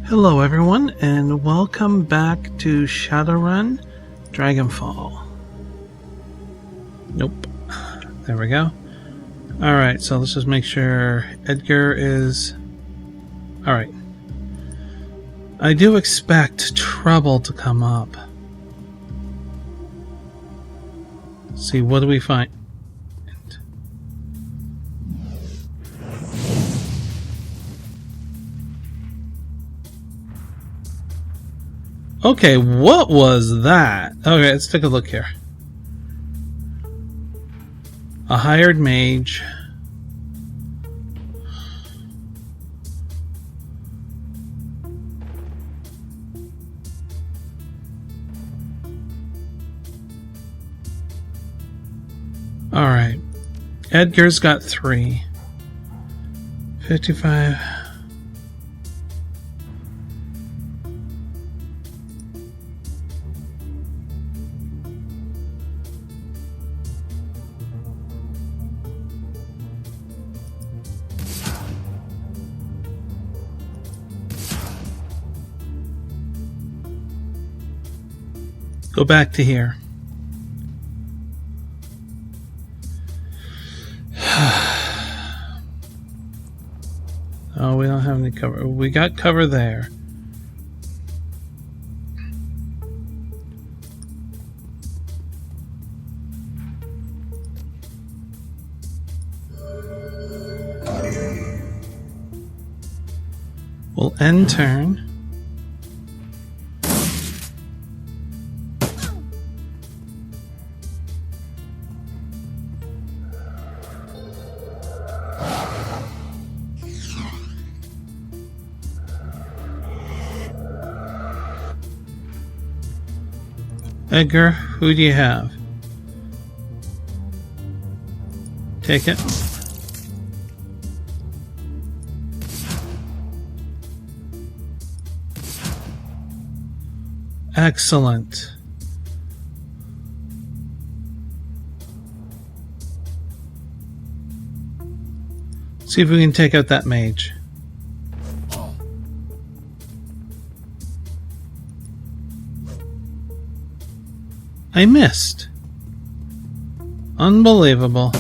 Hello everyone, and welcome back to Shadowrun Dragonfall. Nope. There we go. Alright, so let's just make sure Edgar is... Alright. I do expect trouble to come up. Let's see, what do we find? Okay, what was that? Okay, let's take a look here. A hired mage. Alright. Edgar's got 3. 55... Go back to here. Oh, we don't have any cover. We got cover there. We'll end turn. Edgar, who do you have? Take it. Excellent. See if we can take out that mage. I missed. Unbelievable.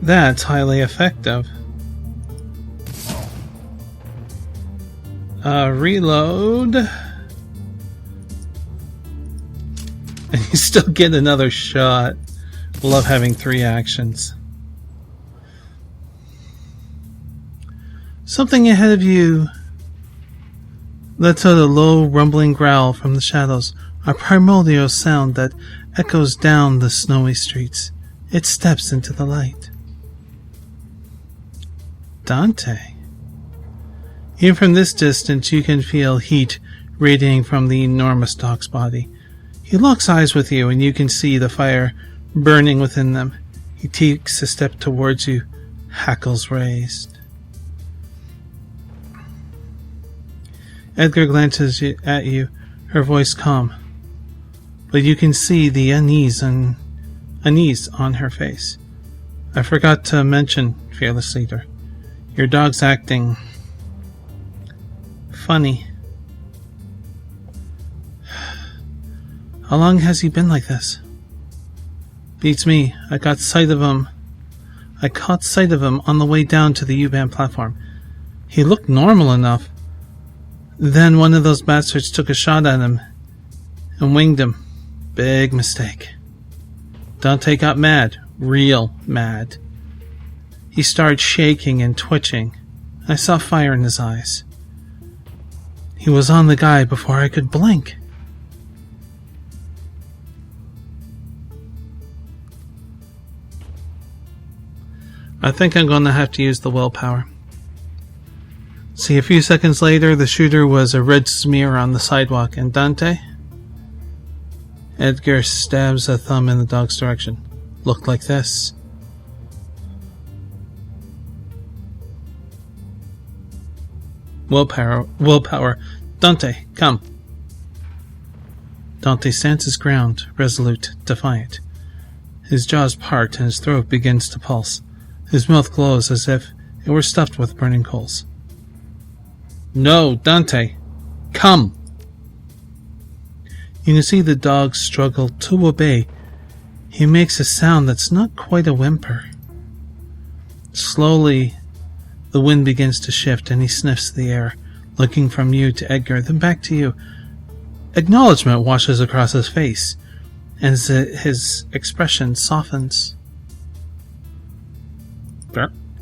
That's highly effective. Reload. And you still get another shot. Love having 3 actions. Something ahead of you lets out a low rumbling growl from the shadows, a primordial sound that echoes down the snowy streets. It steps into the light. Dante. Even from this distance, you can feel heat radiating from the enormous dog's body. He locks eyes with you, and you can see the fire burning within them. He takes a step towards you, hackles raised. Edgar glances at you, her voice calm, but you can see the unease on her face. I forgot to mention, fearless leader, your dog's acting funny. How long has he been like this? Beats me. I caught sight of him on the way down to the U-Bahn platform. He looked normal enough. Then one of those bastards took a shot at him and winged him. Big mistake. Dante got mad. Real mad. He started shaking and twitching. I saw fire in his eyes. He was on the guy before I could blink. I think I'm going to have to use the willpower. See, a few seconds later, the shooter was a red smear on the sidewalk, and Dante? Edgar stabs a thumb in the dog's direction. Looked like this. Willpower. Dante, come. Dante stands his ground, resolute, defiant. His jaws part and his throat begins to pulse. His mouth glows as if it were stuffed with burning coals. No, Dante, come! You can see the dog struggle to obey. He makes a sound that's not quite a whimper. Slowly, the wind begins to shift and he sniffs the air, looking from you to Edgar, then back to you. Acknowledgement washes across his face, and his expression softens.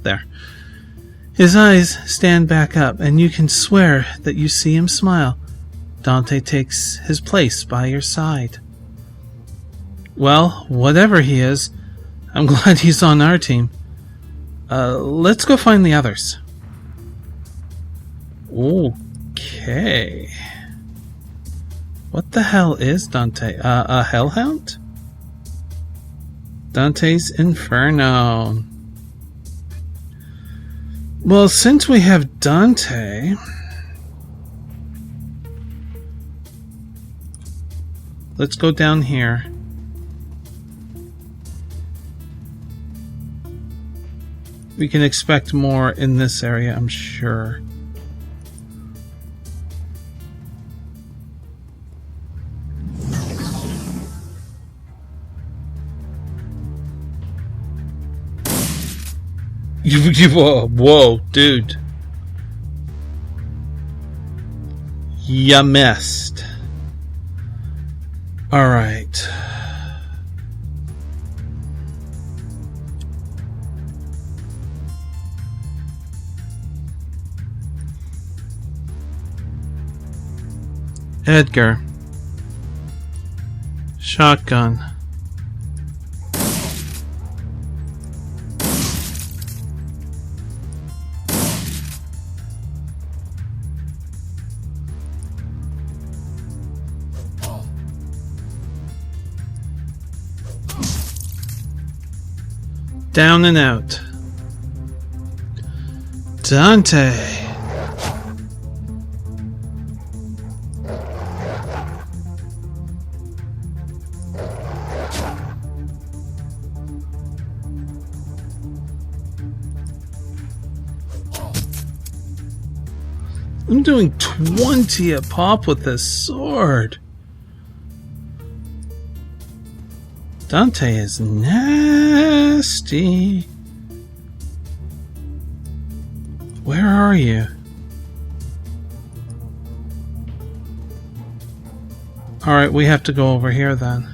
There. His eyes stand back up, and you can swear that you see him smile. Dante takes his place by your side. Well, whatever he is, I'm glad he's on our team. Let's go find the others. Okay. What the hell is Dante? A hellhound? Dante's Inferno. Well, since we have Dante, let's go down here. We can expect more in this area, I'm sure. Whoa, dude. You missed. Alright. Edgar. Shotgun. Down and out. Dante. I'm doing 20 a pop with this sword. Dante is nasty. Where are you? Alright, we have to go over here then.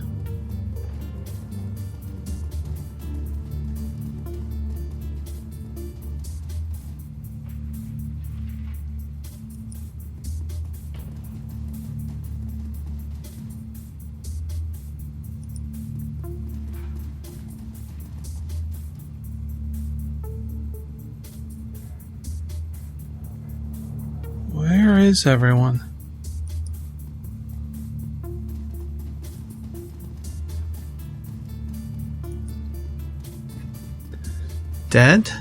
Where is everyone? Dead?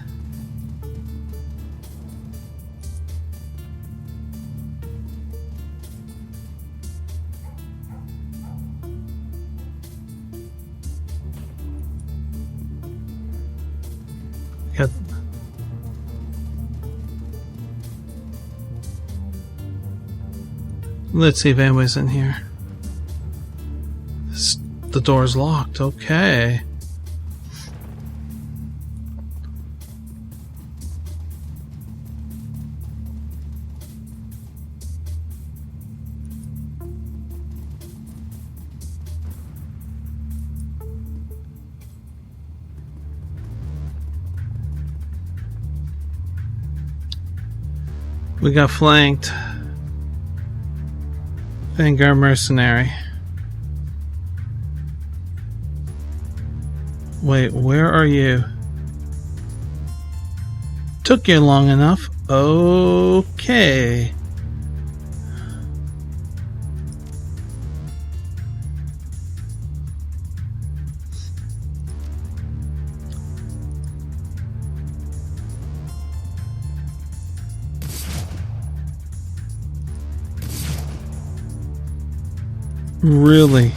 Got Let's see if anybody's in here. The door's locked. Okay. We got flanked. Vanguard mercenary. Wait, where are you? Took you long enough. Okay. Really?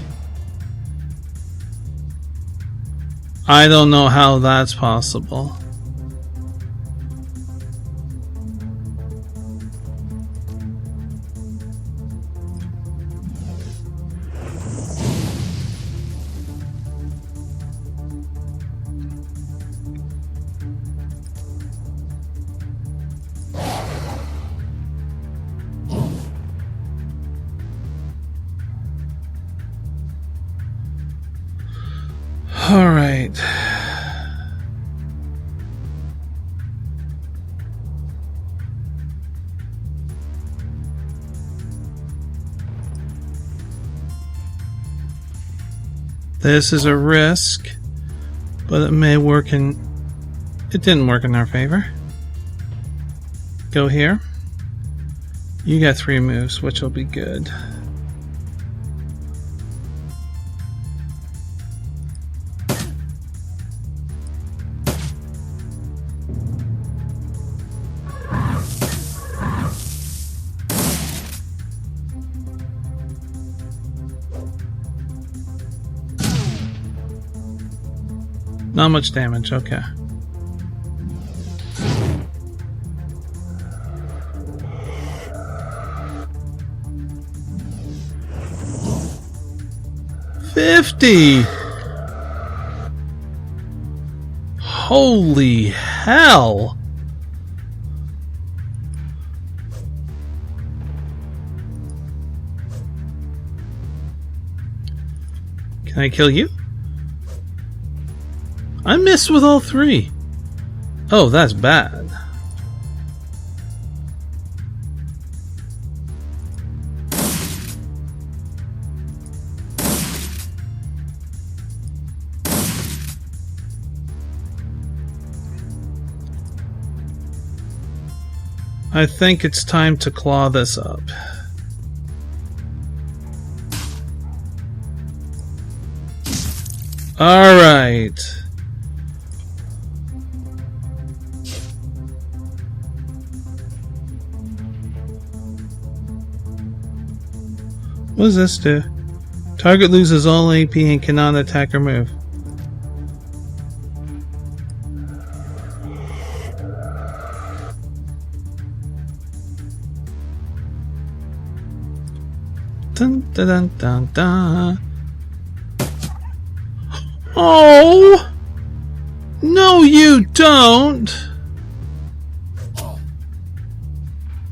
I don't know how that's possible. All right. This is a risk, but it may work in... It didn't work in our favor. Go here. You got 3 moves, which will be good. Not much damage, okay. $50! Holy hell! Can I kill you? I missed with all 3. Oh, that's bad. I think it's time to claw this up. All right. What does this do? Target loses all AP and cannot attack or move. Dun dun dun dun dun. Oh! No, you don't!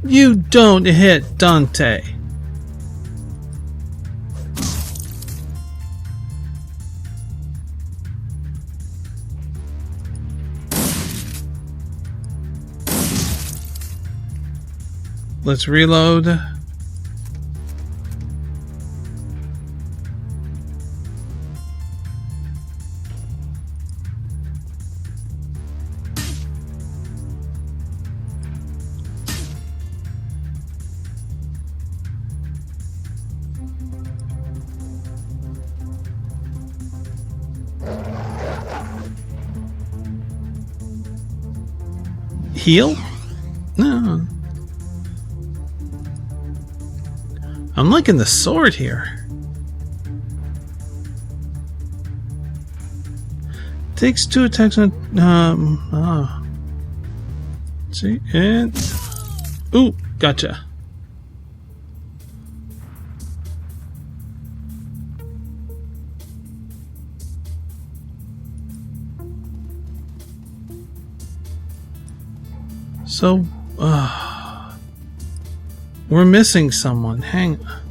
You don't hit Dante. Let's reload. Heal? No. I'm liking the sword here. Takes 2 attacks on... See, and... Ooh, gotcha. So, we're missing someone. Hang on.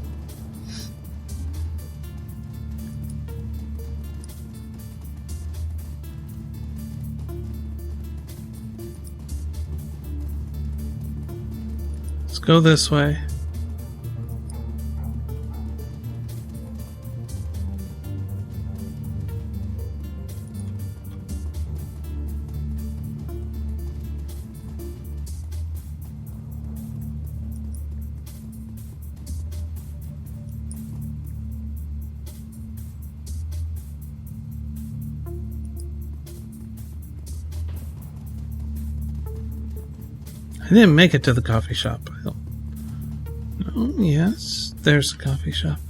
Let's go this way. I didn't make it to the coffee shop. No, yes, there's a coffee shop.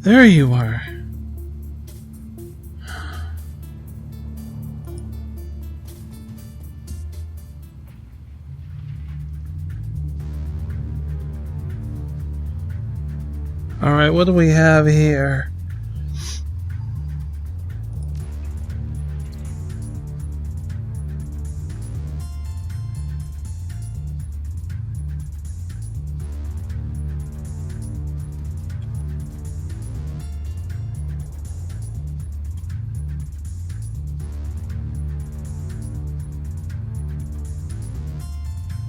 There you are. Alright, what do we have here?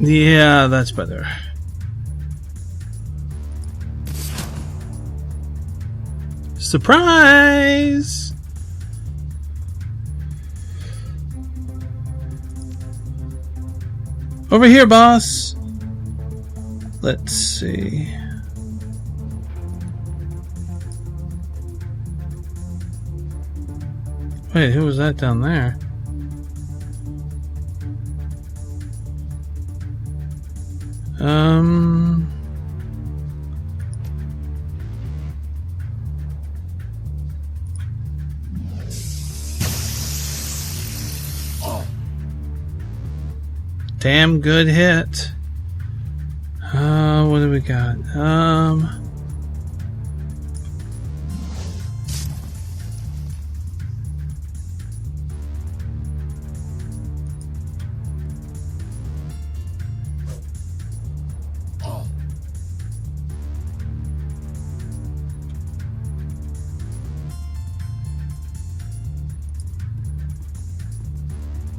Yeah, that's better. Surprise! Over here, boss. Let's see. Wait, who was that down there? Damn good hit. What do we got?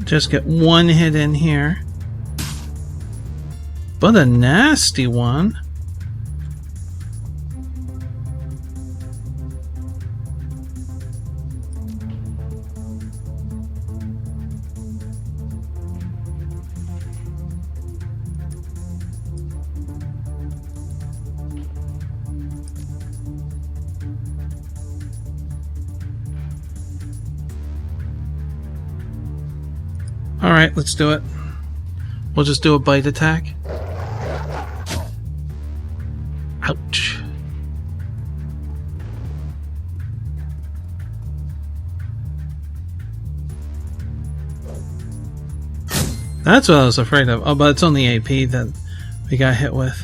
Just get one hit in here. But a nasty one. Alright, let's do it. We'll just do a bite attack. Ouch. That's what I was afraid of. Oh, but it's only AP that we got hit with.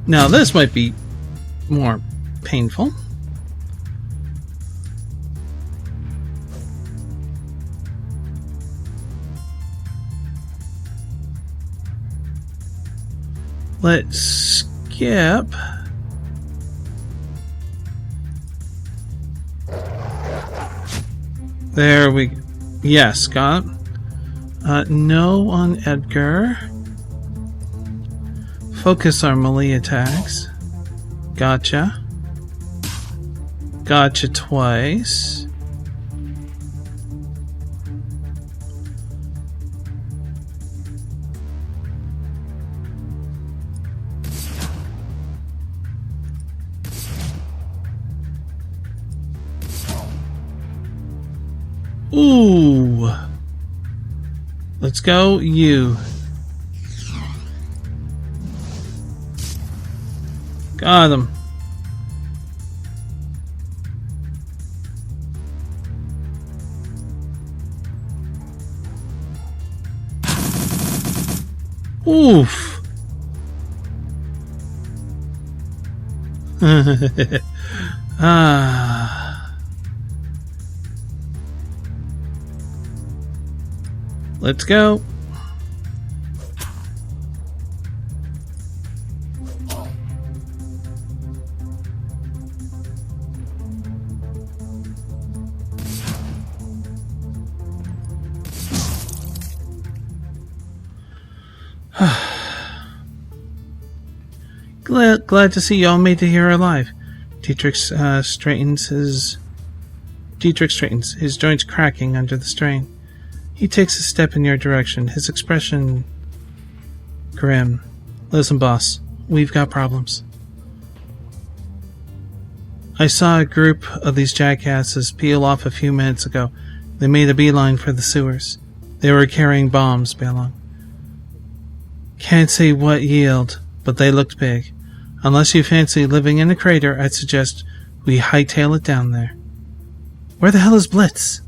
Now this might be more painful. Let's skip. There we... Yes, got it. No on Edgar. Focus our melee attacks. Gotcha. Gotcha twice. Ooh. Let's go, you. Got him. Oof. Let's go. Glad to see you all made it here alive. Dietrich straightens. His joints cracking under the strain. He takes a step in your direction, his expression grim. Listen, boss, we've got problems. I saw a group of these jackasses peel off a few minutes ago. They made a beeline for the sewers. They were carrying bombs, Balon. Can't say what yield, but they looked big. Unless you fancy living in a crater, I'd suggest we hightail it down there. Where the hell is Blitz?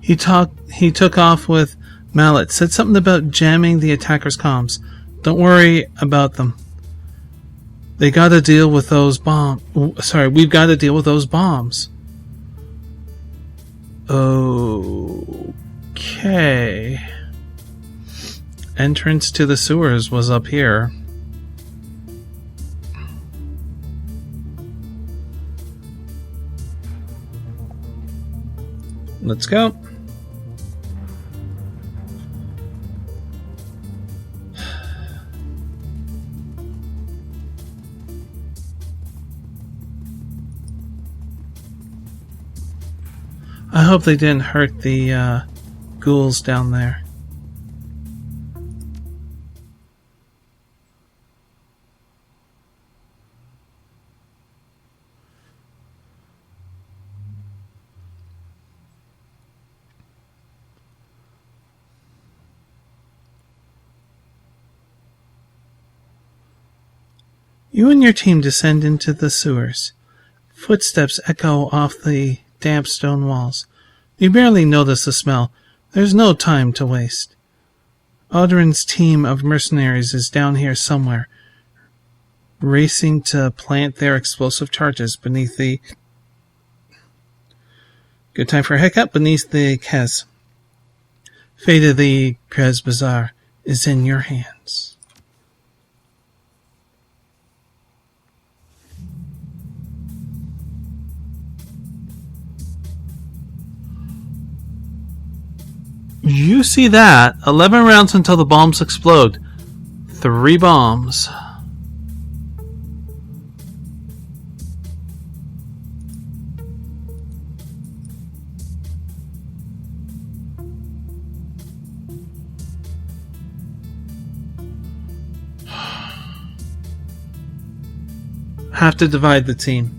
He took off with Mallet. Said something about jamming the attackers' comms. Don't worry about them. They gotta deal with those bombs. We've got to deal with those bombs. Okay. Entrance to the sewers was up here. Let's go. I hope they didn't hurt the ghouls down there. You and your team descend into the sewers. Footsteps echo off the damp stone walls. You barely notice the smell. There's no time to waste. Aldrin's team of mercenaries is down here somewhere, racing to plant their explosive charges beneath the... Good time for a hiccup. Beneath the Kreiz. Fate of the Kreiz Bazaar is in your hands. You see that? 11 rounds until the bombs explode. 3 bombs. Have to divide the team.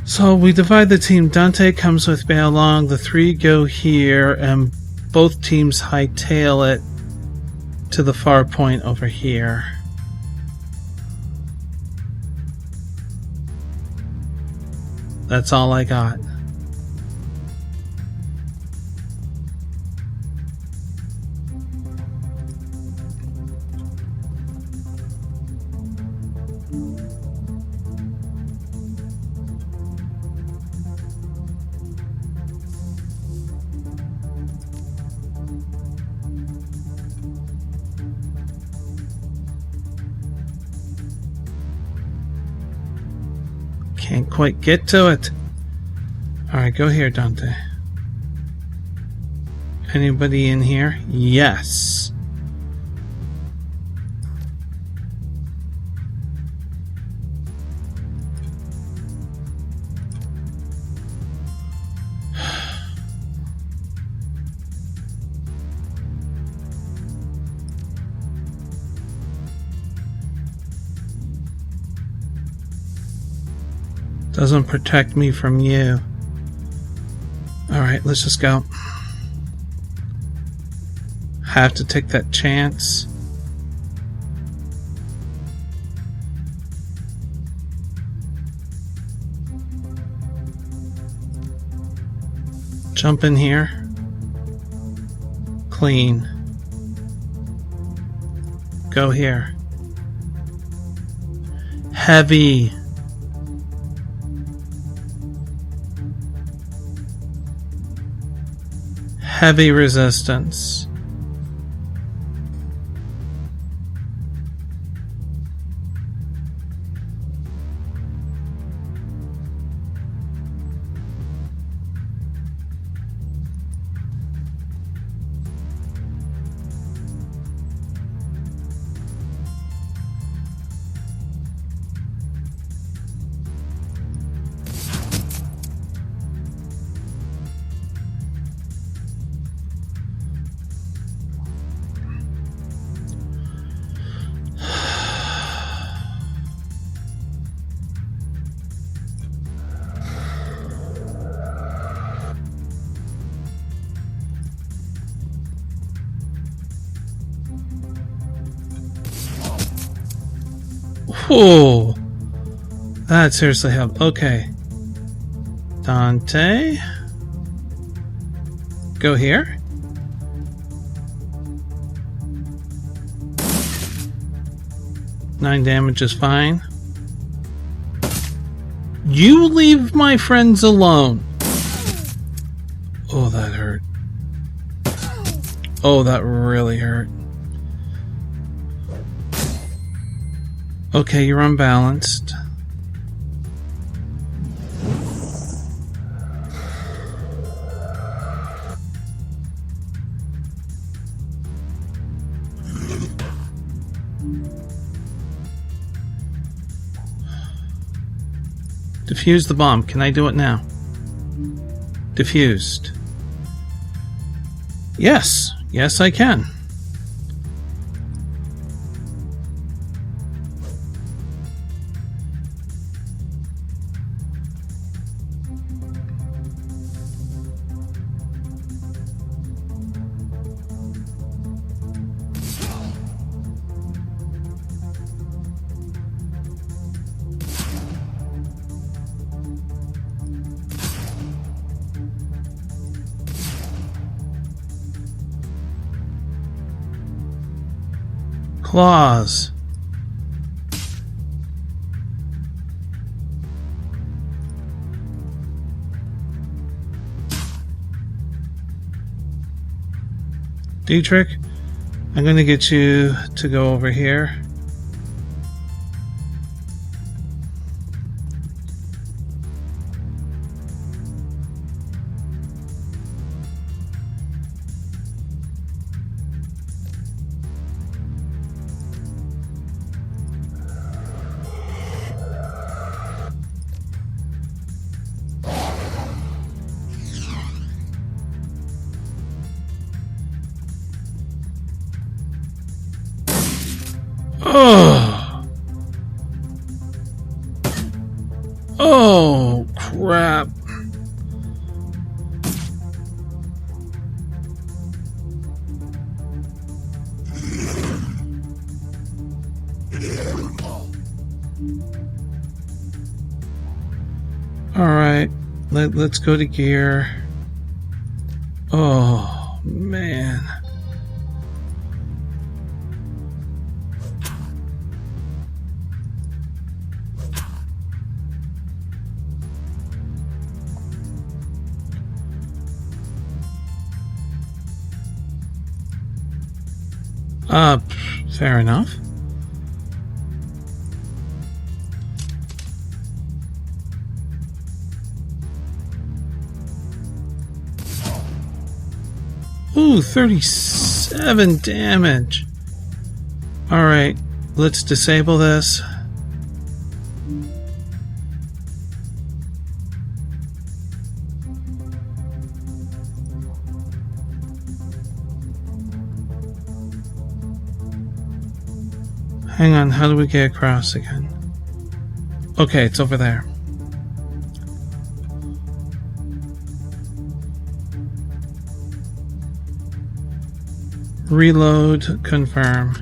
So we divide the team. Dante comes with Bale along. The 3 go here, and both teams hightail it to the far point over here. That's all I got. Can't quite get to it. Alright, go here, Dante. Anybody in here? Yes. Doesn't protect me from you. Alright, let's just go. Have to take that chance. Jump in here. Clean. Go here. Heavy. Heavy resistance. Oh, that seriously helped. Okay. Dante. Go here. Nine damage is fine. You leave my friends alone. Oh, that hurt. Oh, that really hurt. Okay, you're unbalanced. Defuse the bomb. Can I do it now? Diffused. Yes. Yes, I can. Claws. Dietrich, I'm going to get you to go over here. Oh! Oh, crap. Alright, let's go to gear. Oh, man. Fair enough. Ooh, 37 damage. Alright, let's disable this. Hang on, how do we get across again? Okay, it's over there. Reload, confirm.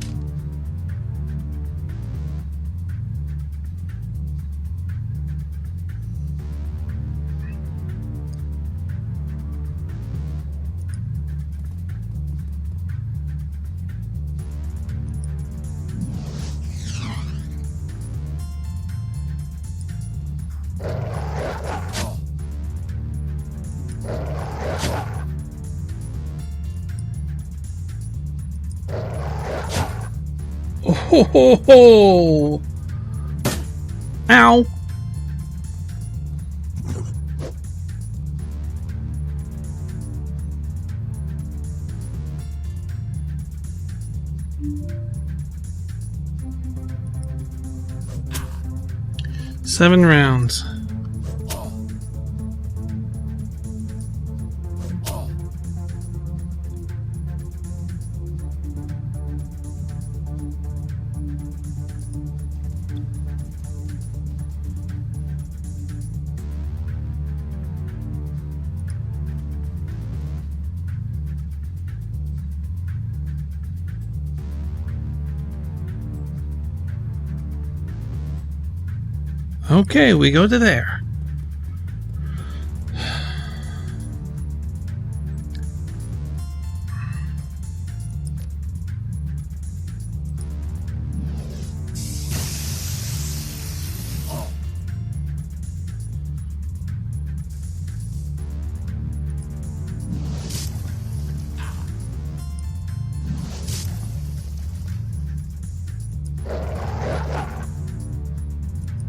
Oh, ho, ho. Ow. Seven rounds. Okay, we go to there.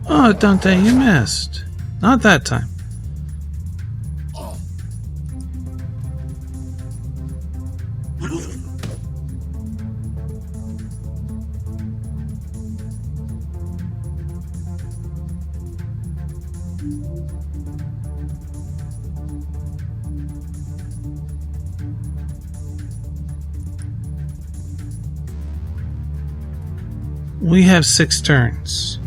Oh, Dante, you missed. Not that time. We have 6 turns.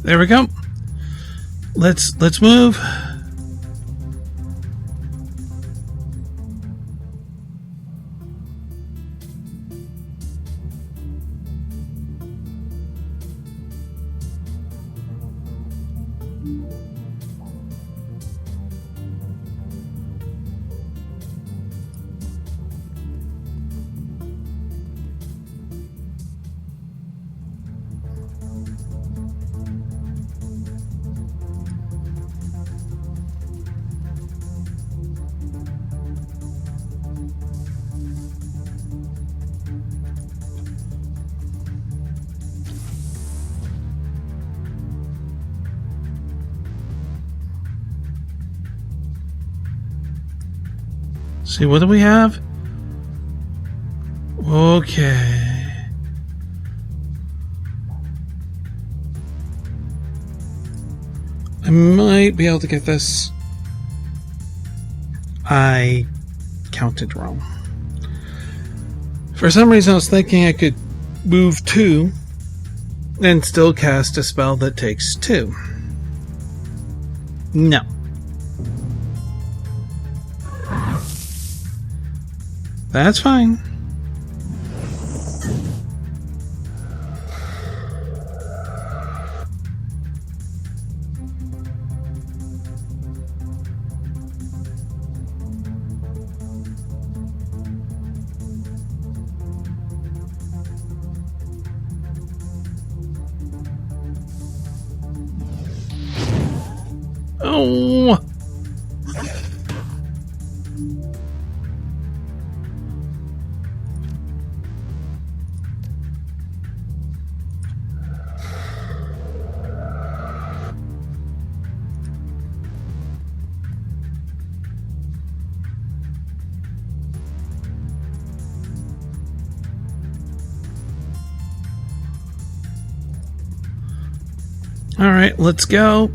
There we go. Let's move. See, what do we have? Okay. I might be able to get this. I counted wrong. For some reason I was thinking I could move 2 and still cast a spell that takes 2. No. That's fine. Oh! All right, let's go.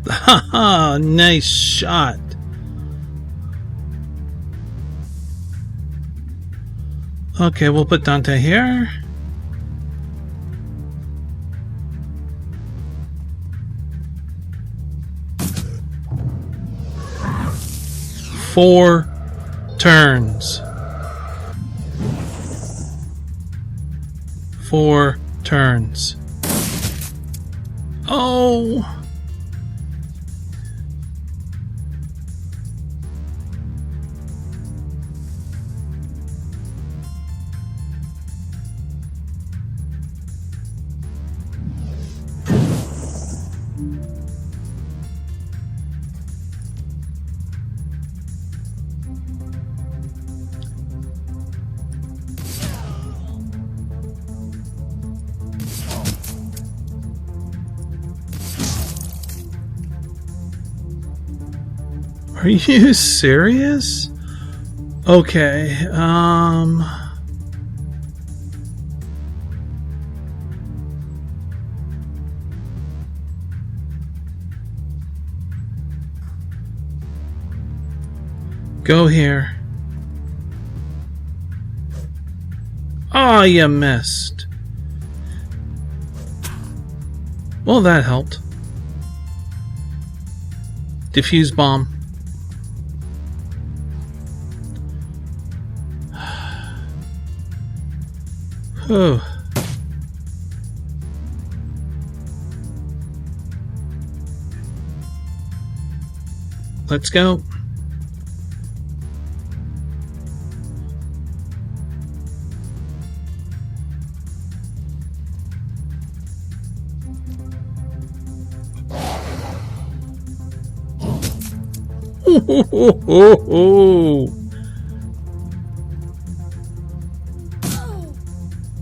Haha, nice shot. Okay, we'll put Dante here. Four turns. 4 turns. Oh! Are you serious? Okay, go here. Oh, you missed. Well, that helped. Diffuse bomb. Whew. Let's go.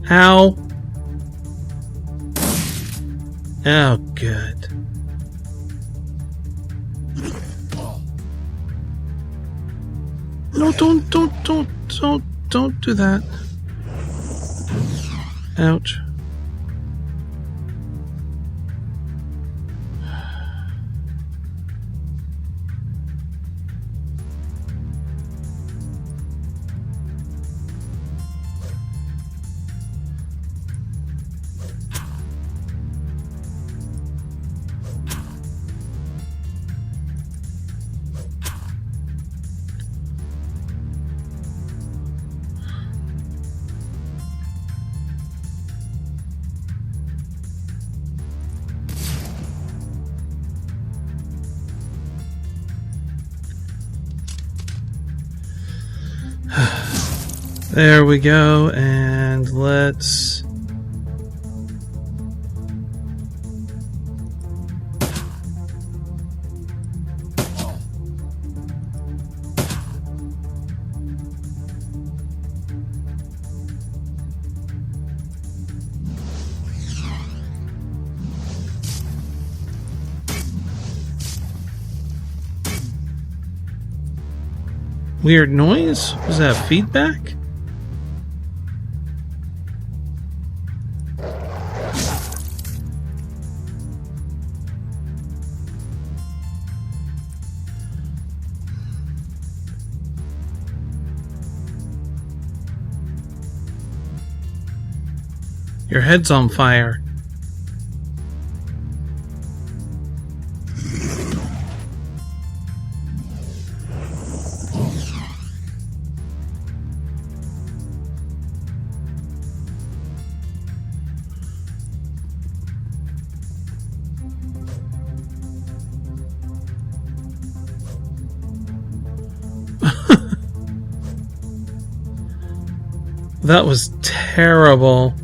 How? Oh, good. No, don't do that. Ouch. There we go, and let's... Weird noise? Was that feedback? Your head's on fire. That was terrible.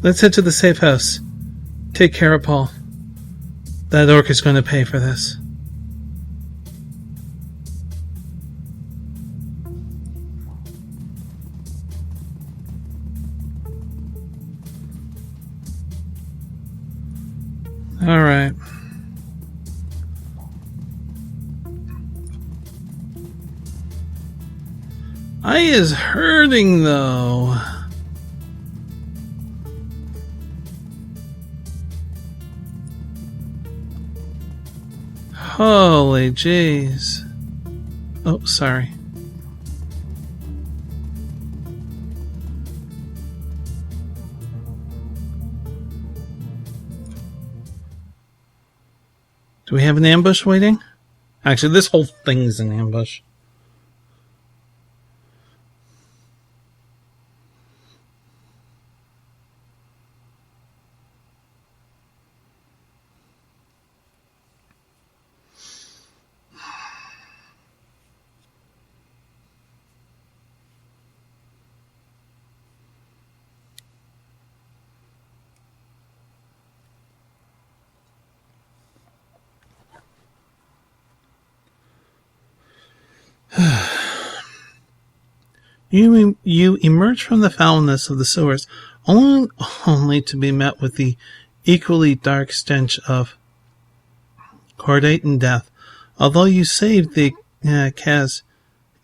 Let's head to the safe house. Take care of Paul. That orc is going to pay for this. All right. Eye is hurting though. Holy jeez. Oh, sorry. Do we have an ambush waiting? Actually, this whole thing's an ambush. You emerge from the foulness of the sewers, only to be met with the equally dark stench of cordate and death. Although you saved the Kreiz,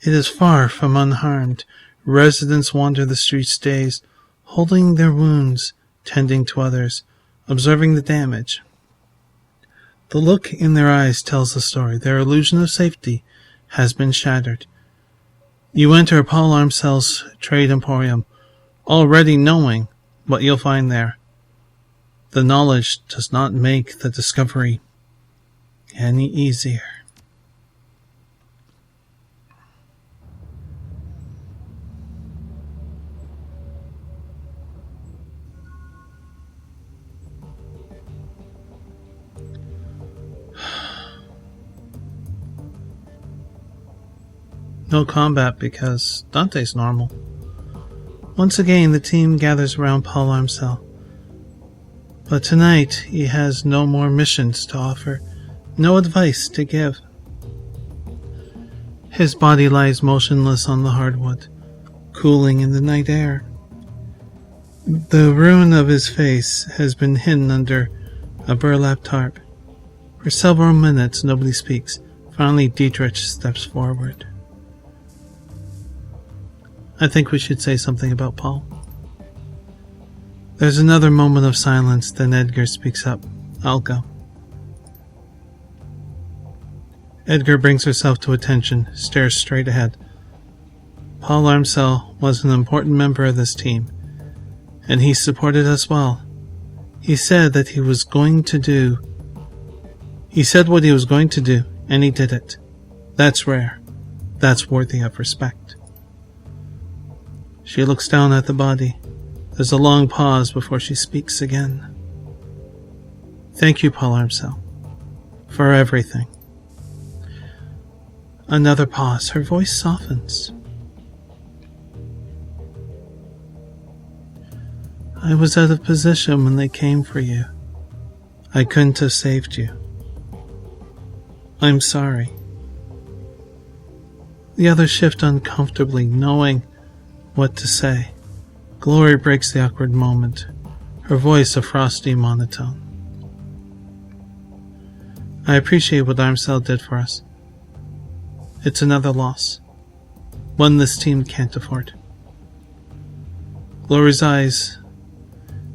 it is far from unharmed. Residents wander the streets dazed, holding their wounds, tending to others, observing the damage. The look in their eyes tells the story. Their illusion of safety has been shattered. You enter Paul Armcel's trade emporium, already knowing what you'll find there. The knowledge does not make the discovery any easier. No combat because Dante's normal. Once again, the team gathers around Paul Armcel. But tonight, he has no more missions to offer, no advice to give. His body lies motionless on the hardwood, cooling in the night air. The ruin of his face has been hidden under a burlap tarp. For several minutes, nobody speaks. Finally, Dietrich steps forward. I think we should say something about Paul. There's another moment of silence, then Edgar speaks up. I'll go. Edgar brings herself to attention, stares straight ahead. Paul Armcel was an important member of this team, and he supported us well. He said what he was going to do, and he did it. That's rare. That's worthy of respect. She looks down at the body. There's a long pause before she speaks again. Thank you, Paul Armcel, for everything. Another pause. Her voice softens. I was out of position when they came for you. I couldn't have saved you. I'm sorry. The others shift uncomfortably, knowing what to say. Glory breaks the awkward moment, her voice a frosty monotone. I appreciate what Armcel did for us. It's another loss, one this team can't afford. Glory's eyes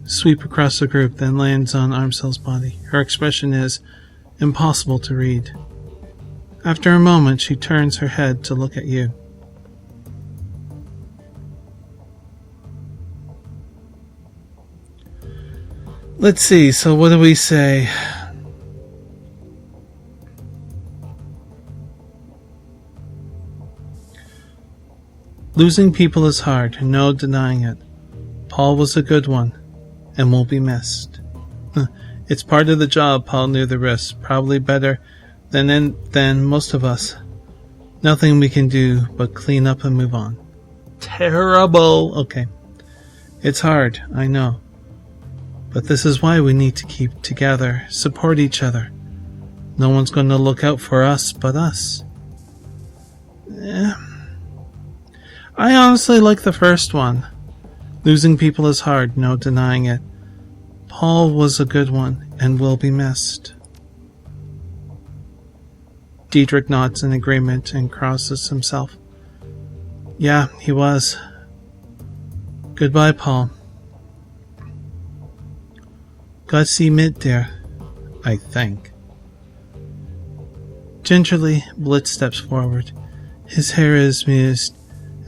sweep across the group, then lands on Armcel's body. Her expression is impossible to read. After a moment, she turns her head to look at you. Let's see, so what do we say? Losing people is hard, no denying it. Paul was a good one, and will be missed. It's part of the job. Paul knew the risks, probably better than most of us. Nothing we can do but clean up and move on. Terrible. Okay. It's hard, I know. But this is why we need to keep together, support each other. No one's going to look out for us but us. I honestly like the first one. Losing people is hard, no denying it. Paul was a good one and will be missed. Dietrich nods in agreement and crosses himself. Yeah, he was. Goodbye, Paul. God see mit dear, I think. Gingerly, Blitz steps forward. His hair is mussed,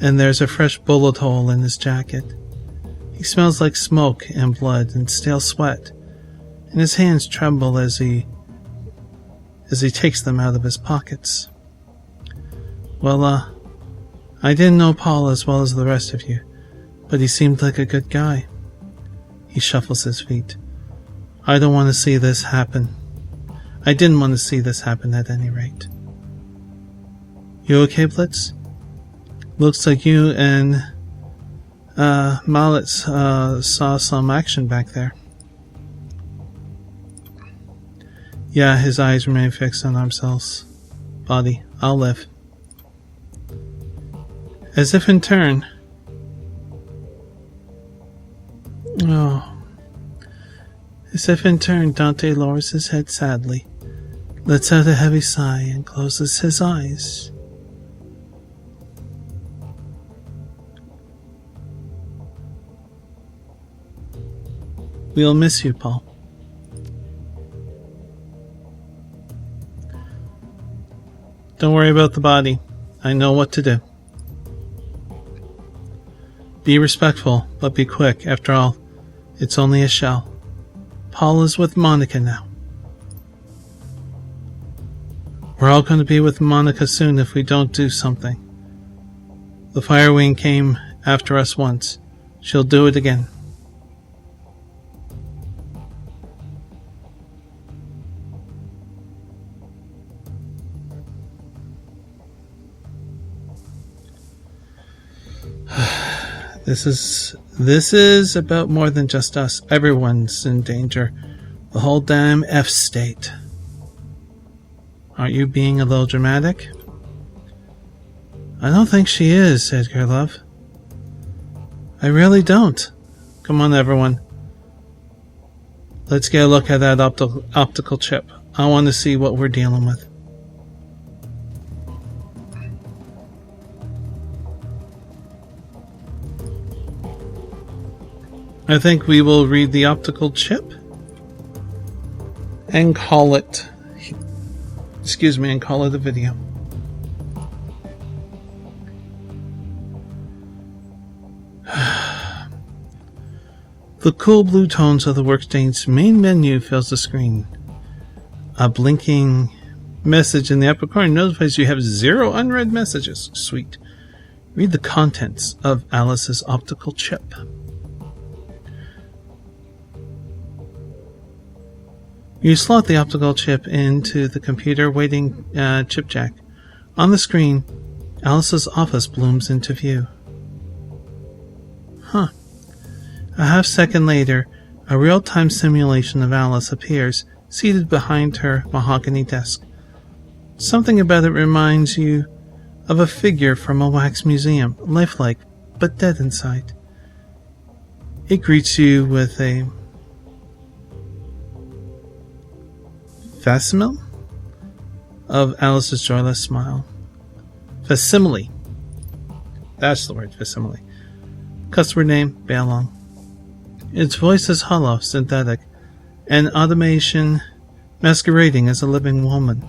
and there's a fresh bullet hole in his jacket. He smells like smoke and blood and stale sweat, and his hands tremble as he as he takes them out of his pockets. Well, I didn't know Paul as well as the rest of you, but he seemed like a good guy. He shuffles his feet. I don't want to see this happen. I didn't want to see this happen at any rate. You okay, Blitz? Looks like you and Mallet saw some action back there. Yeah, his eyes remain fixed on Armcel's body. I'll live. As if in turn... As if in turn, Dante lowers his head sadly, lets out a heavy sigh, and closes his eyes. We'll miss you, Paul. Don't worry about the body. I know what to do. Be respectful, but be quick. After all, it's only a shell. Paul is with Monica now. We're all going to be with Monica soon if we don't do something. The Fire Wing came after us once. She'll do it again. This is about more than just us. Everyone's in danger. The whole damn F state. Aren't you being a little dramatic? I don't think she is, Edgar Love. I really don't. Come on, everyone. Let's get a look at that optical chip. I want to see what we're dealing with. I think we will read the optical chip and call it a video. The cool blue tones of the workstation's main menu fills the screen. A blinking message in the upper corner notifies you have 0 unread messages. Sweet. Read the contents of Alice's optical chip. You slot the optical chip into the computer waiting chip jack. On the screen, Alice's office blooms into view. A half-second later, a real-time simulation of Alice appears, seated behind her mahogany desk. Something about it reminds you of a figure from a wax museum, lifelike, but dead inside. It greets you with a facsimile of Alice's joyless smile. Facsimile. That's the word, facsimile. Customer name, Bailong. Its voice is hollow, synthetic, and automation masquerading as a living woman.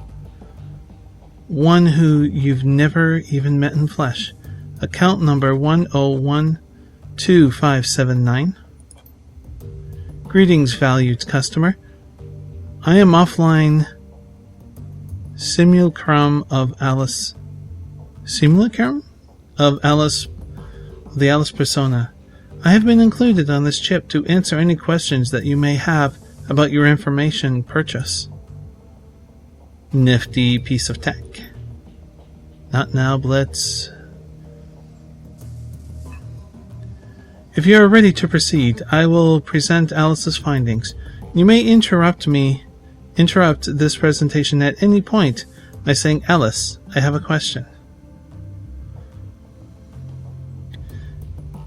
One who you've never even met in flesh. Account number 1012579. Greetings, valued customer. I am offline simulacrum of Alice. Simulacrum of Alice, the Alice persona. I have been included on this chip to answer any questions that you may have about your information purchase. Nifty piece of tech. Not now, Blitz. If you are ready to proceed, I will present Alice's findings. You may interrupt this presentation at any point by saying, Alice, I have a question.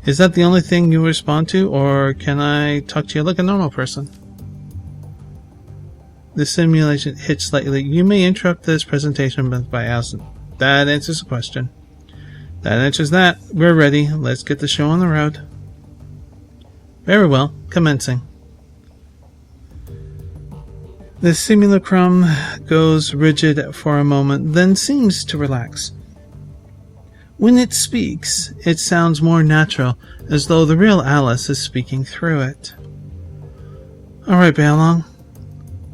Is that the only thing you respond to, or can I talk to you like a normal person? The simulation hits slightly. You may interrupt this presentation by asking. That answers the question. That answers that. We're ready. Let's get the show on the road. Very well. Commencing. The simulacrum goes rigid for a moment, then seems to relax. When it speaks, it sounds more natural, as though the real Alice is speaking through it. All right, Bailong.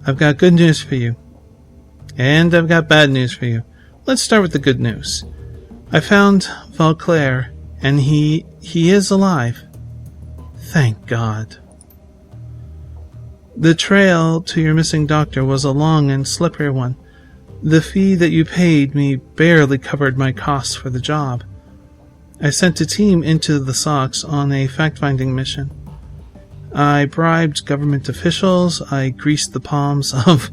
I've got good news for you. And I've got bad news for you. Let's start with the good news. I found Valclair, and he is alive. Thank God. The trail to your missing doctor was a long and slippery one. The fee that you paid me barely covered my costs for the job. I sent a team into the Sox on a fact-finding mission. I bribed government officials, I greased the palms of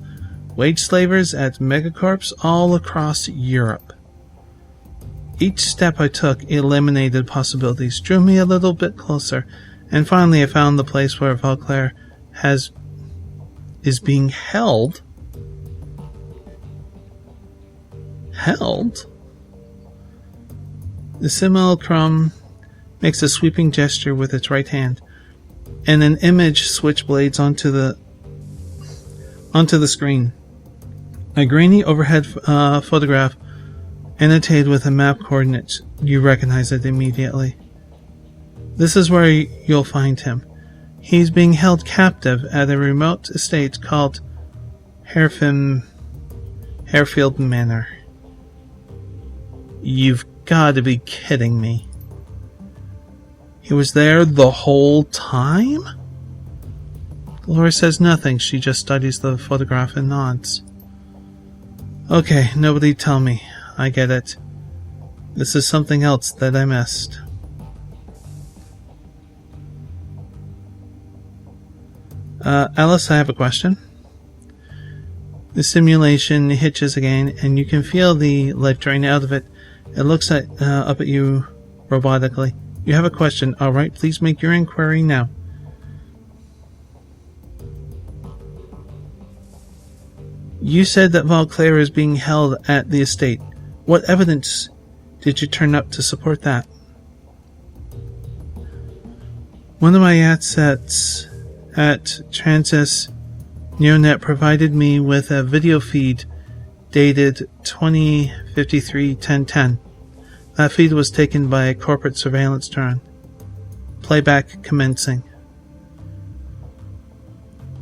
wage slavers at megacorps all across Europe. Each step I took eliminated possibilities, drew me a little bit closer, and finally I found the place where Valclair is being held. Held? The simulacrum makes a sweeping gesture with its right hand, and an image switchblades onto the screen. A grainy overhead photograph annotated with a map coordinates. You recognize it immediately. This is where you'll find him. He's being held captive at a remote estate called Harefield Manor. You've got to be kidding me. He was there the whole time? Laura says nothing. She just studies the photograph and nods. Okay, nobody tell me. I get it. This is something else that I missed. Alice, I have a question. The simulation hitches again, and you can feel the life drain out of it. It looks up at you robotically. You have a question. All right, please make your inquiry now. You said that Valclair is being held at the estate. What evidence did you turn up to support that? One of my assets at Transys Neonet provided me with a video feed dated 2053-1010. That feed was taken by a corporate surveillance drone. Playback commencing.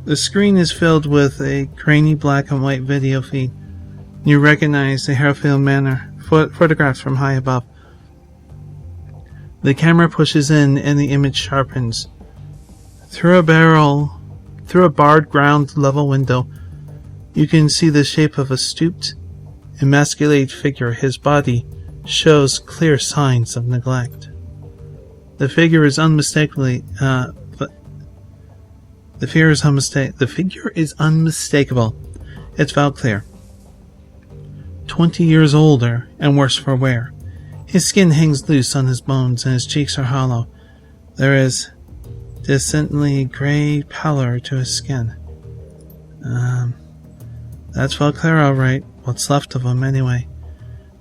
The screen is filled with a grainy black and white video feed. You recognize the Harefield Manor photographs from high above. The camera pushes in and the image sharpens. Through a barred ground level window, you can see the shape of a stooped, emasculated figure. His body shows clear signs of neglect. The figure is unmistakable. It's Valclair. 20 years older and worse for wear. His skin hangs loose on his bones and his cheeks are hollow. There is decently grey pallor to his skin. That's Valclair, all right. What's left of him, anyway.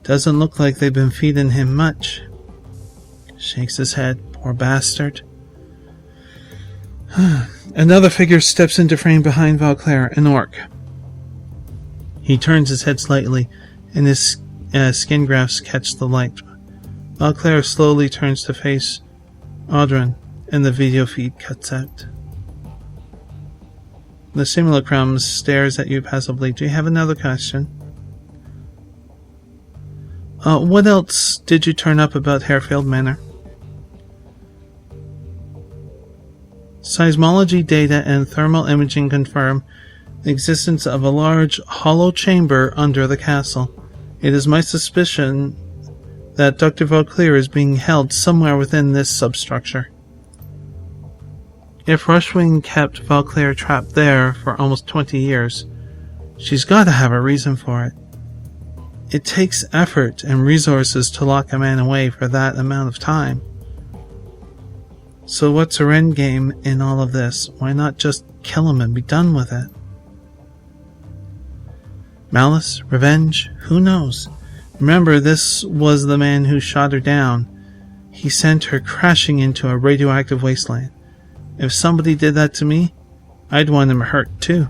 Doesn't look like they've been feeding him much. Shakes his head. Poor bastard. Another figure steps into frame behind Valclair, an orc. He turns his head slightly, and his skin grafts catch the light. Valclair slowly turns to face Audrun, and the video feed cuts out. The simulacrum stares at you passively. Do you have another question? What else did you turn up about Harefield Manor? Seismology data and thermal imaging confirm the existence of a large hollow chamber under the castle. It is my suspicion that Dr. Valclair is being held somewhere within this substructure. If Rushwing kept Valclair trapped there for almost 20 years, she's got to have a reason for it. It takes effort and resources to lock a man away for that amount of time. So what's her endgame in all of this? Why not just kill him and be done with it? Malice? Revenge? Who knows? Remember, this was the man who shot her down. He sent her crashing into a radioactive wasteland. If somebody did that to me, I'd want him hurt too.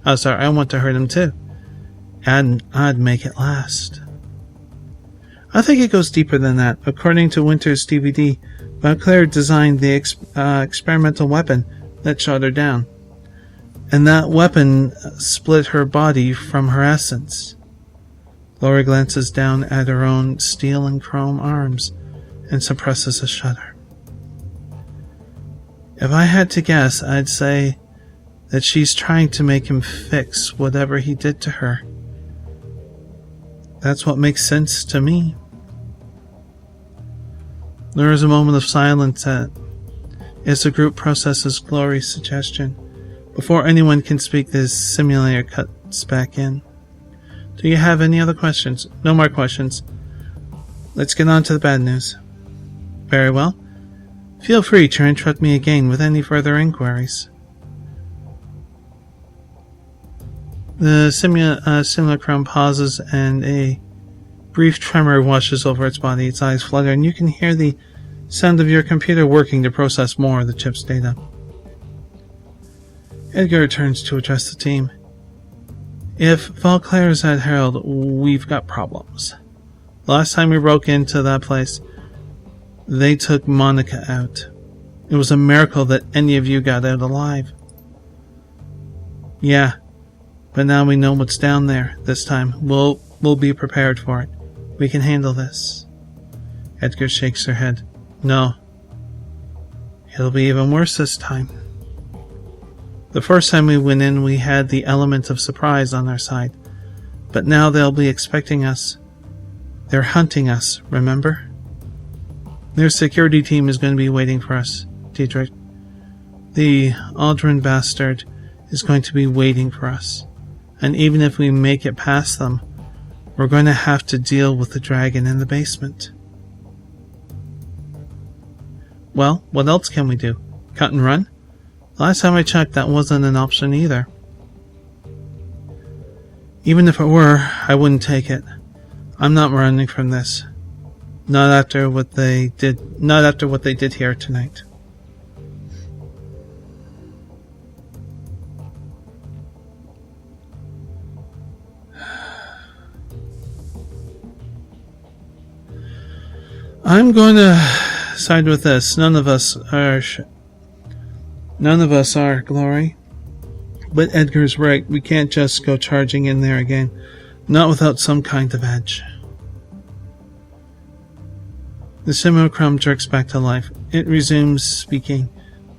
I want to hurt him too. And I'd make it last. I think it goes deeper than that. According to Winter's DVD, Valclair designed the experimental weapon that shot her down. And that weapon split her body from her essence. Glory glances down at her own steel and chrome arms and suppresses a shudder. If I had to guess, I'd say that she's trying to make him fix whatever he did to her. That's what makes sense to me. There is a moment of silence as the group processes Glory's suggestion. Before anyone can speak, the simulator cuts back in. Do you have any other questions? No more questions. Let's get on to the bad news. Very well. Feel free to interrupt me again with any further inquiries. The simulacrum pauses and a brief tremor washes over its body. Its eyes flutter and you can hear the sound of your computer working to process more of the chip's data. Edgar turns to address the team. If Valclair is at Herald, we've got problems. Last time we broke into that place, they took Monica out. It was a miracle that any of you got out alive. Yeah, but now we know what's down there this time. We'll be prepared for it. We can handle this. Edgar shakes her head. No. It'll be even worse this time. The first time we went in, we had the element of surprise on our side. But now they'll be expecting us. They're hunting us, remember? Their security team is going to be waiting for us, Diedrich. The Aldrin bastard is going to be waiting for us. And even if we make it past them, we're going to have to deal with the dragon in the basement. Well, what else can we do? Cut and run? Last time I checked, that wasn't an option either. Even if it were, I wouldn't take it. I'm not running from this. Not after what they did here tonight. I'm going to side with this. None of us are, Glory. But Edgar's right. We can't just go charging in there again. Not without some kind of edge. The simulacrum jerks back to life. It resumes speaking,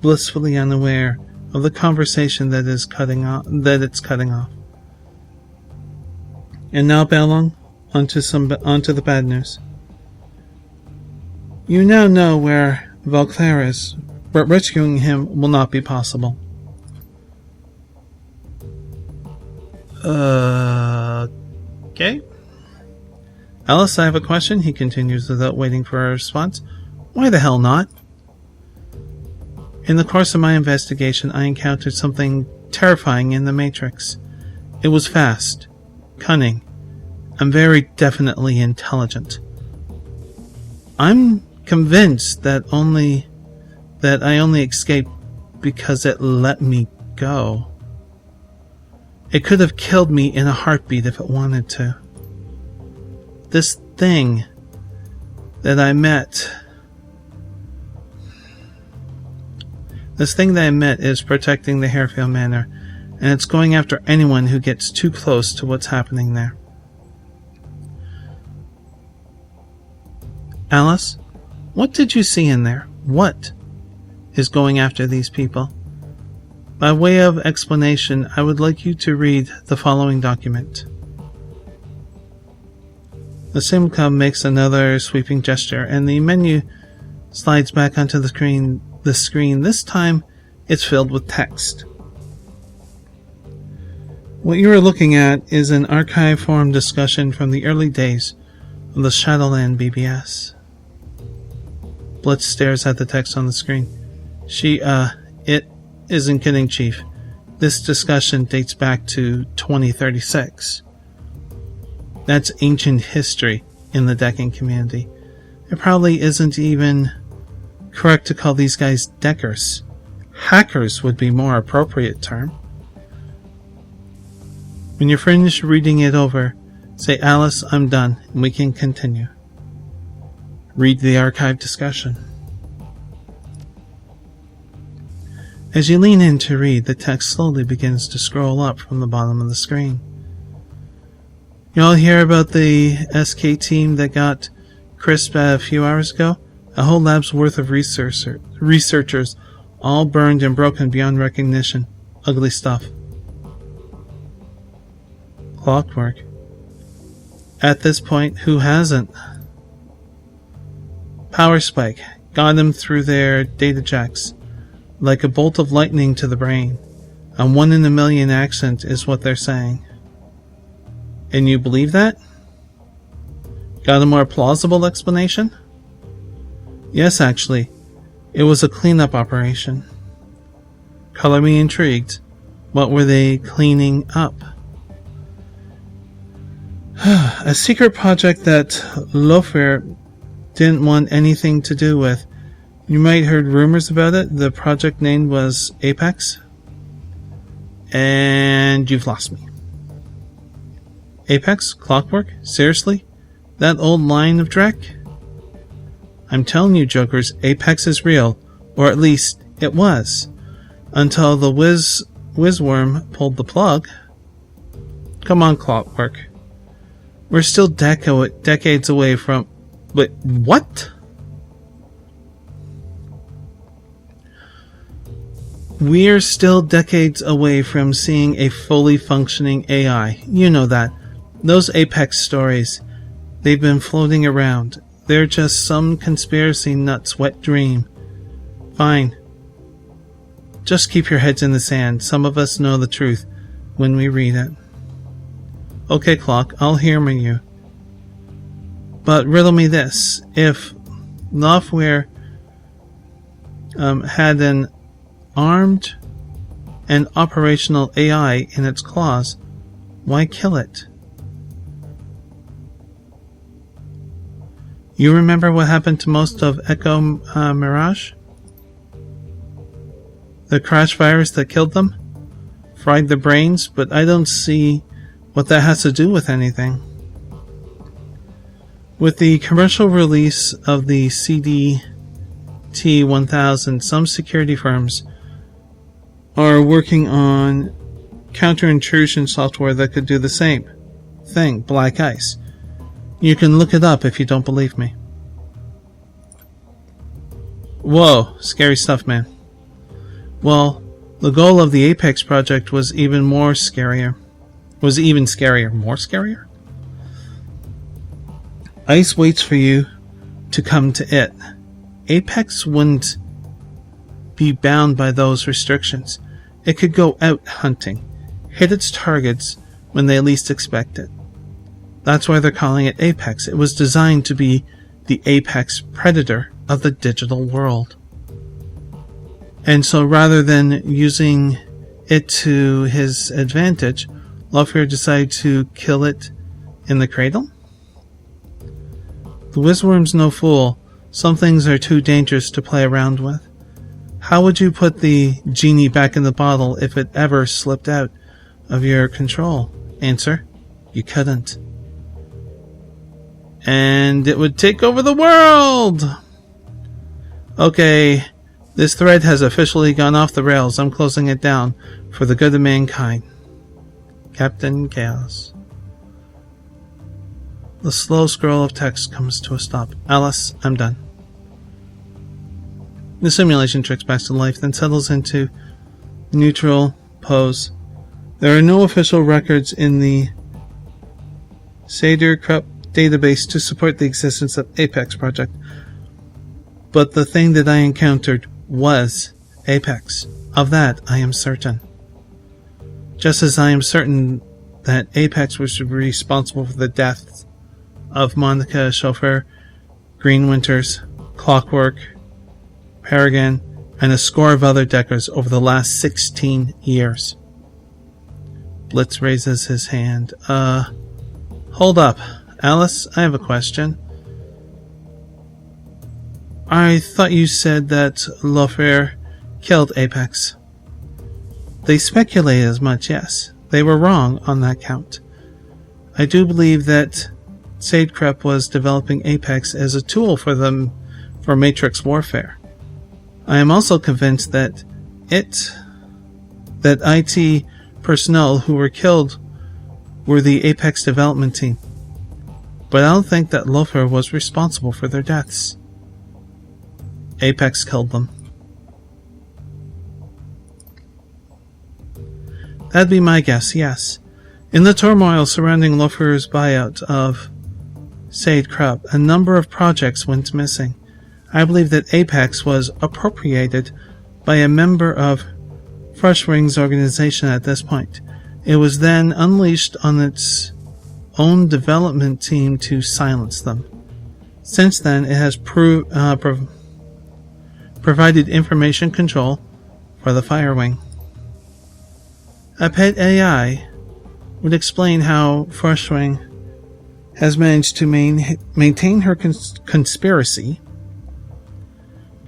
blissfully unaware of the conversation that it's cutting off. And now, Balong, onto the bad news. You now know where Valclair is, but rescuing him will not be possible. Okay. Alice, I have a question, he continues without waiting for a response. Why the hell not? In the course of my investigation, I encountered something terrifying in the Matrix. It was fast, cunning, and very definitely intelligent. I'm convinced that I only escaped because it let me go. It could have killed me in a heartbeat if it wanted to. This thing that I met is protecting the Harefield Manor, and it's going after anyone who gets too close to what's happening there. Alice, what did you see in there? What is going after these people? By way of explanation, I would like you to read the following document. The simcom makes another sweeping gesture, and the menu slides back onto the screen. This time, it's filled with text. What you are looking at is an archive forum discussion from the early days of the Shadowland BBS. Blitz stares at the text on the screen. It isn't kidding, Chief. This discussion dates back to 2036. That's ancient history in the decking community. It probably isn't even correct to call these guys deckers. Hackers would be more appropriate term. When you're finished reading it over, say, Alice, I'm done, and we can continue. Read the archive discussion. As you lean in to read, the text slowly begins to scroll up from the bottom of the screen. You all hear about the SK team that got crisp a few hours ago? A whole lab's worth of researchers, all burned and broken beyond recognition. Ugly stuff. Clockwork. At this point, who hasn't? Power spike. Got them through their data jacks. Like a bolt of lightning to the brain. A 1 in a million accent is what they're saying. And you believe that? Got a more plausible explanation? Yes, actually. It was a cleanup operation. Color me intrigued. What were they cleaning up? A secret project that Lofer didn't want anything to do with. You might have heard rumors about it. The project name was Apex. And you've lost me. Apex? Clockwork? Seriously? That old line of Drek? I'm telling you, jokers, Apex is real. Or at least, it was. Until the Whizworm pulled the plug. Come on, Clockwork. We're still decades away from... But what? We're still decades away from seeing a fully functioning AI. You know that. Those Apex stories, they've been floating around. They're just some conspiracy nut's wet dream. Fine. Just keep your heads in the sand. Some of us know the truth when we read it. Okay, Clock, I'll humor you. But riddle me this. If Loftware had an armed and operational AI in its claws, why kill it? You remember what happened to most of Echo Mirage? The crash virus that killed them? Fried their brains, but I don't see what that has to do with anything. With the commercial release of the CDT-1000, some security firms are working on counter-intrusion software that could do the same thing, Black Ice. You can look it up if you don't believe me. Whoa, scary stuff, man. Well, the goal of the Apex project was even scarier. More scarier? Ice waits for you to come to it. Apex wouldn't be bound by those restrictions. It could go out hunting, hit its targets when they least expect it. That's why they're calling it Apex. It was designed to be the apex predator of the digital world. And so rather than using it to his advantage, Loftware decided to kill it in the cradle? The Whizworm's no fool. Some things are too dangerous to play around with. How would you put the genie back in the bottle if it ever slipped out of your control? Answer: you couldn't. And it would take over the world! Okay, this thread has officially gone off the rails. I'm closing it down for the good of mankind. Captain Chaos. The slow scroll of text comes to a stop. Alice, I'm done. The simulation tricks back to life, then settles into neutral pose. There are no official records in the Shadowrun database to support the existence of Apex project, but the thing that I encountered was Apex. Of that, I am certain. Just as I am certain that Apex was responsible for the deaths of Monica Chauffeur, Green Winters, Clockwork, Paragon, and a score of other deckers over the last 16 years. Blitz raises his hand. Hold up. Alice, I have a question. I thought you said that Lofer killed Apex. They speculate as much, yes. They were wrong on that count. I do believe that Sadecrep was developing Apex as a tool for Matrix warfare. I am also convinced that that IT personnel who were killed were the Apex development team. But I don't think that Lothar was responsible for their deaths. Apex killed them. That'd be my guess, yes. In the turmoil surrounding Lothar's buyout of Said Krupp, a number of projects went missing. I believe that Apex was appropriated by a member of Frushwing's organization at this point. It was then unleashed on its own development team to silence them. Since then, it has provided information control for the Firewing. A pet AI would explain how Frushwing has managed to maintain her conspiracy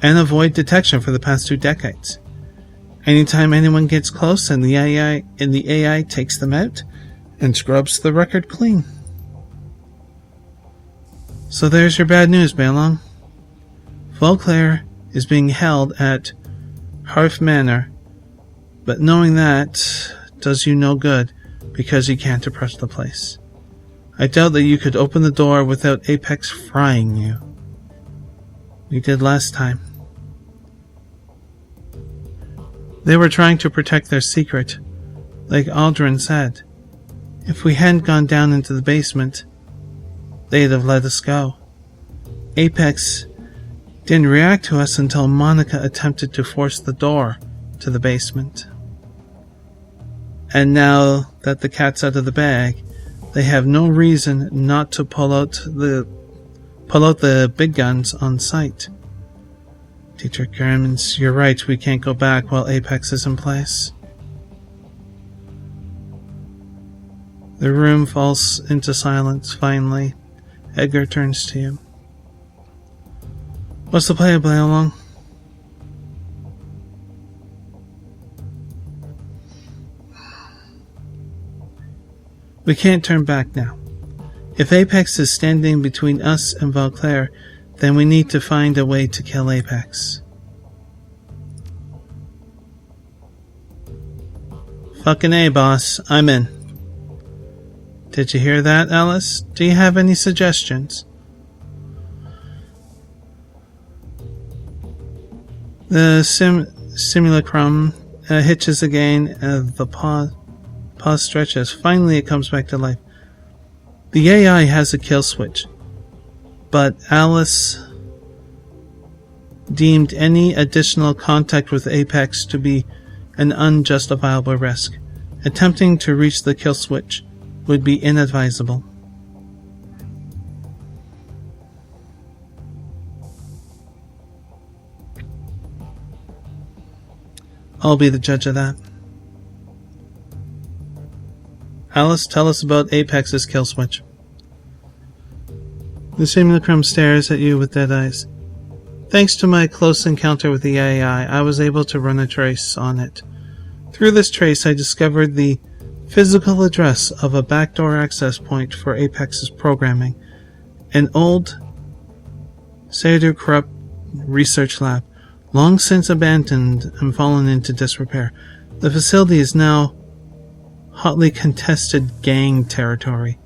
and avoid detection for the past 2 decades. Anytime anyone gets close and the AI takes them out and scrubs the record clean. So there's your bad news, Balong. Vauclair is being held at Harf Manor, but knowing that does you no good because you can't approach the place. I doubt that you could open the door without Apex frying you. We did last time. They were trying to protect their secret, like Aldrin said. If we hadn't gone down into the basement, they'd have let us go. Apex didn't react to us until Monica attempted to force the door to the basement. And now that the cat's out of the bag, they have no reason not to pull out the big guns on sight. Dietrich Germans, you're right, we can't go back while Apex is in place. The room falls into silence. Finally, Edgar turns to you. What's the play, Balong? We can't turn back now. If Apex is standing between us and Vauclair, then we need to find a way to kill Apex. Fucking A, boss. I'm in. Did you hear that, Alice? Do you have any suggestions? The simulacrum hitches again. The pause stretches. Finally, it comes back to life. The AI has a kill switch, but Alice deemed any additional contact with Apex to be an unjustifiable risk. Attempting to reach the kill switch would be inadvisable. I'll be the judge of that. Alice, tell us about Apex's kill switch. The simulacrum stares at you with dead eyes. Thanks to my close encounter with the AI, I was able to run a trace on it. Through this trace, I discovered the physical address of a backdoor access point for Apex's programming, an old Shadowrun research lab, long since abandoned and fallen into disrepair. The facility is now hotly contested gang territory.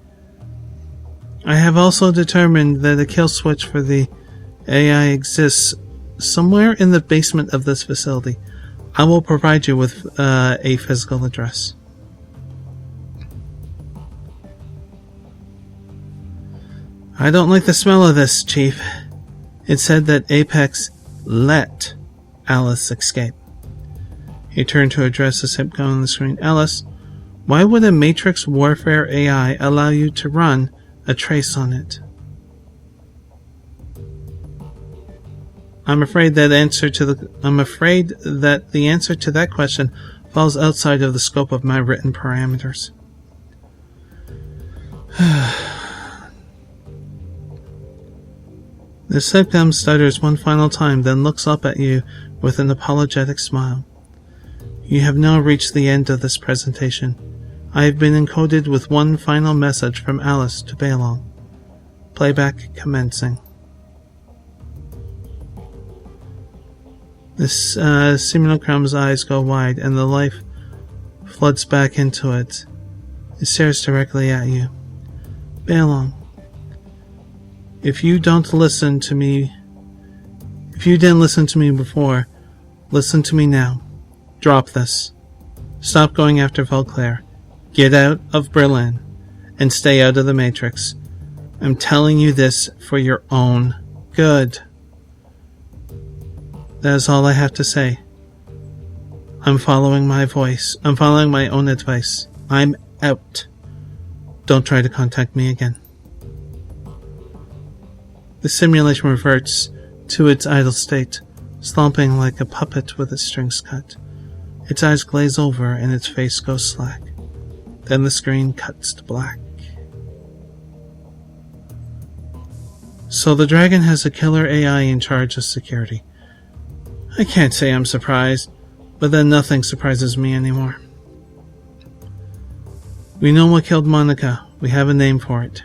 I have also determined that a kill switch for the AI exists somewhere in the basement of this facility. I will provide you with a physical address. I don't like the smell of this, Chief. It said that Apex let Alice escape. He turned to address the SIP gun on the screen. Alice, why would a Matrix Warfare AI allow you to run a trace on it? I'm afraid that the answer to that question falls outside of the scope of my written parameters. The SIPCOM stutters one final time, then looks up at you with an apologetic smile. You have now reached the end of this presentation. I have been encoded with one final message from Alice to Balong. Playback commencing. This simulacrum's eyes go wide, and the life floods back into it. It stares directly at you. Balong, if you didn't listen to me before, listen to me now. Drop this. Stop going after Valclair. Get out of Berlin, and stay out of the Matrix. I'm telling you this for your own good. That is all I have to say. I'm following my voice. I'm following my own advice. I'm out. Don't try to contact me again. The simulation reverts to its idle state, slumping like a puppet with its strings cut. Its eyes glaze over and its face goes slack. Then the screen cuts to black. So the dragon has a killer AI in charge of security. I can't say I'm surprised, but then nothing surprises me anymore. We know what killed Monica. We have a name for it.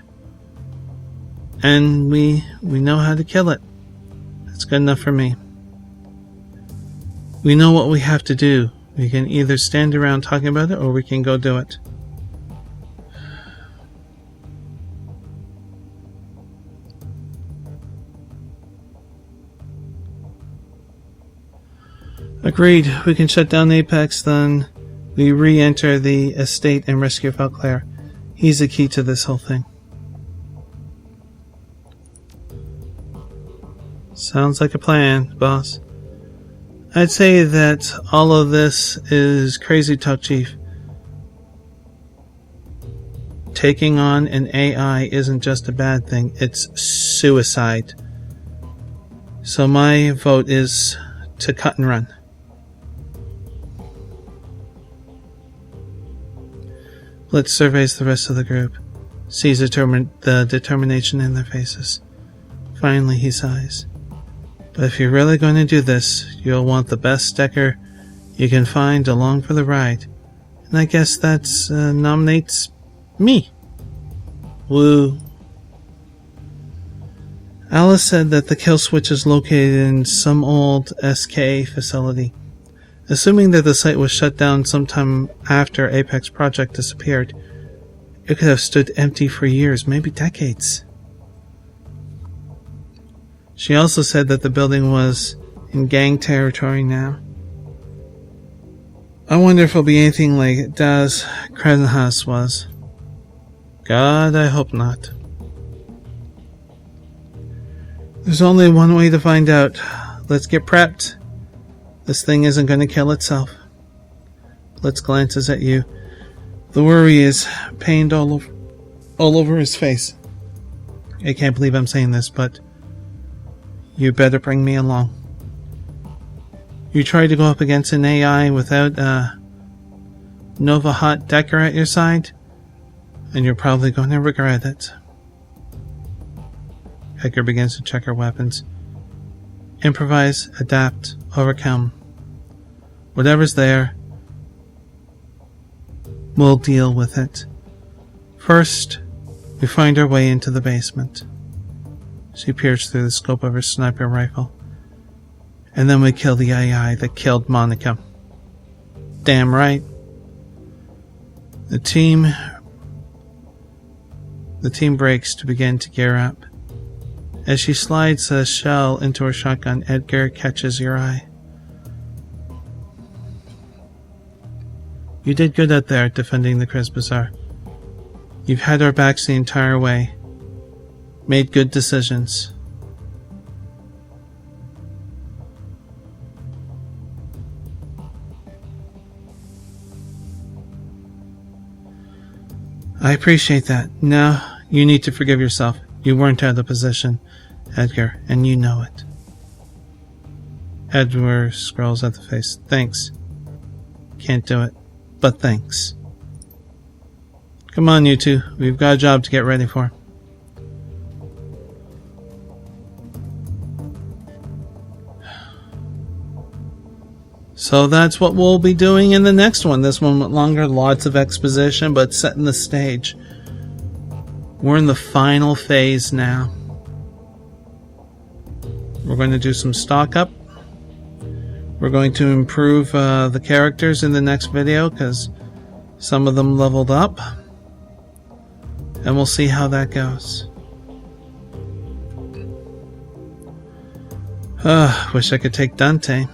And we know how to kill it. That's good enough for me. We know what we have to do. We can either stand around talking about it or we can go do it. Agreed. We can shut down Apex, then we re-enter the estate and rescue Valclair. He's the key to this whole thing. Sounds like a plan, boss. I'd say that all of this is crazy talk, Chief. Taking on an AI isn't just a bad thing, it's suicide. So my vote is to cut and run. Blitz surveys the rest of the group, sees the determination in their faces. Finally, he sighs. But if you're really going to do this, you'll want the best Decker you can find along for the ride. And I guess that nominates me. Woo. Alice said that the kill switch is located in some old SK facility. Assuming that the site was shut down sometime after Apex Project disappeared, it could have stood empty for years, maybe decades. She also said that the building was in gang territory now. I wonder if it'll be anything like Das Kreiz was. God, I hope not. There's only one way to find out. Let's get prepped. This thing isn't going to kill itself. Blitz glances at you. The worry is pained all over his face. I can't believe I'm saying this, but you better bring me along. You try to go up against an AI without a Nova Hot Decker at your side, and you're probably going to regret it. Edgar begins to check her weapons. Improvise, adapt, overcome. Whatever's there, we'll deal with it. First, we find our way into the basement. She peers through the scope of her sniper rifle. And then we kill the AI that killed Monica. Damn right. The team breaks to begin to gear up. As she slides a shell into her shotgun, Edgar catches your eye. You did good out there defending the Kreiz Bazaar. You've had our backs the entire way. Made good decisions. I appreciate that. Now, you need to forgive yourself. You weren't out of position, Edgar, and you know it. Edgar scrolls at the face. Thanks. Can't do it, but thanks. Come on, you two. We've got a job to get ready for. So that's what we'll be doing in the next one. This one went longer, lots of exposition, but setting the stage. We're in the final phase now. We're going to do some stock up. We're going to improve the characters in the next video because some of them leveled up. And we'll see how that goes. Wish I could take Dante.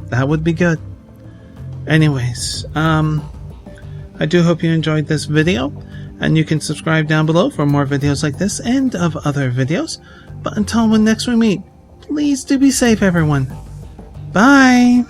That would be good. Anyways, I do hope you enjoyed this video. And you can subscribe down below for more videos like this and of other videos. But until next we meet, please do be safe, everyone. Bye!